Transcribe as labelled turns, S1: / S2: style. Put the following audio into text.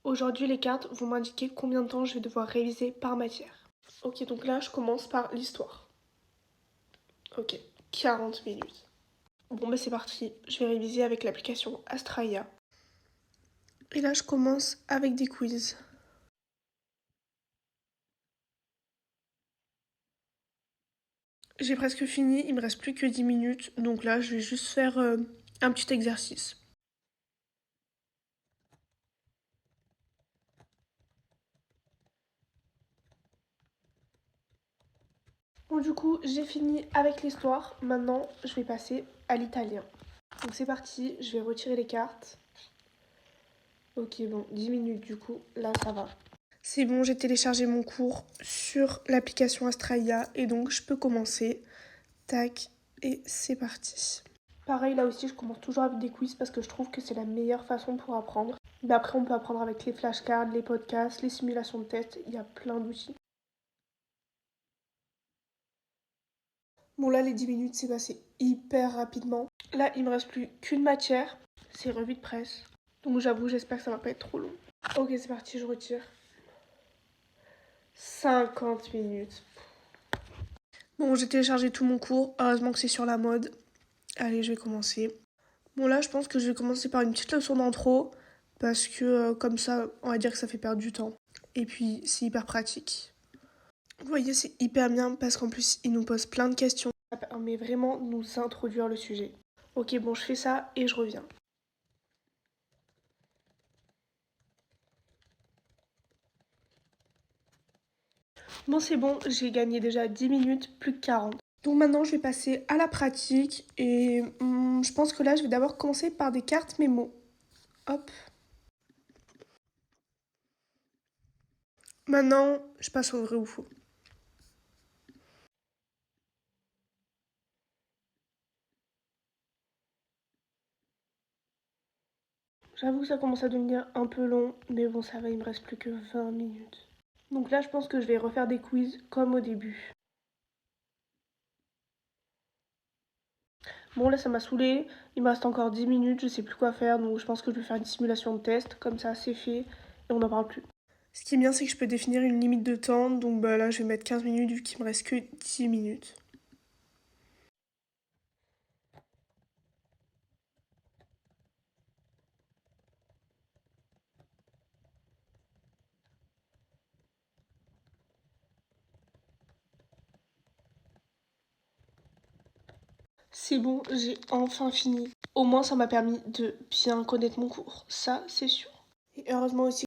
S1: Aujourd'hui, les cartes vont m'indiquer combien de temps je vais devoir réviser par matière. Ok, donc là, je commence par l'histoire. Ok, 40 minutes. Bon, bah c'est parti. Je vais réviser avec l'application Astraia. Et là, je commence avec des quiz. J'ai presque fini, il me reste plus que 10 minutes. Donc là, je vais juste faire un petit exercice. Bon, du coup, j'ai fini avec l'histoire. Maintenant, je vais passer à l'italien. Donc c'est parti, je vais retirer les cartes. Ok, bon, 10 minutes du coup, là ça va. C'est bon, j'ai téléchargé mon cours sur l'application Astraia et donc je peux commencer. Tac, et c'est parti. Pareil, là aussi, je commence toujours avec des quiz parce que je trouve que c'est la meilleure façon pour apprendre. Mais après, on peut apprendre avec les flashcards, les podcasts, les simulations de tests, il y a plein d'outils. Bon, là, les 10 minutes, c'est passé hyper rapidement. Là, il me reste plus qu'une matière, c'est revue de presse. Donc j'avoue, j'espère que ça va pas être trop long. Ok, c'est parti, je retire. 50 minutes. Bon, j'ai téléchargé tout mon cours. Heureusement que c'est sur la mode. Allez, je vais commencer. Bon, là, je pense que je vais commencer par une petite leçon d'intro. Parce que comme ça, on va dire que ça fait perdre du temps. Et puis, c'est hyper pratique. Vous voyez, c'est hyper bien parce qu'en plus, il nous pose plein de questions. Ça permet vraiment de nous introduire le sujet. Ok, bon, je fais ça et je reviens. Bon, c'est bon, j'ai gagné déjà 10 minutes, plus que 40. Donc maintenant, je vais passer à la pratique et je pense que là, je vais d'abord commencer par des cartes mémo. Hop. Maintenant, je passe au vrai ou faux. J'avoue que ça commence à devenir un peu long, mais bon, ça va, il me reste plus que 20 minutes. Donc là, je pense que je vais refaire des quiz comme au début. Bon, là, ça m'a saoulé. Il me reste encore 10 minutes, je sais plus quoi faire, donc je pense que je vais faire une simulation de test. Comme ça, c'est fait et on n'en parle plus. Ce qui est bien, c'est que je peux définir une limite de temps, donc bah là, je vais mettre 15 minutes vu qu'il me reste que 10 minutes. C'est bon, j'ai enfin fini. Au moins, ça m'a permis de bien connaître mon cours. Ça, c'est sûr. Et heureusement aussi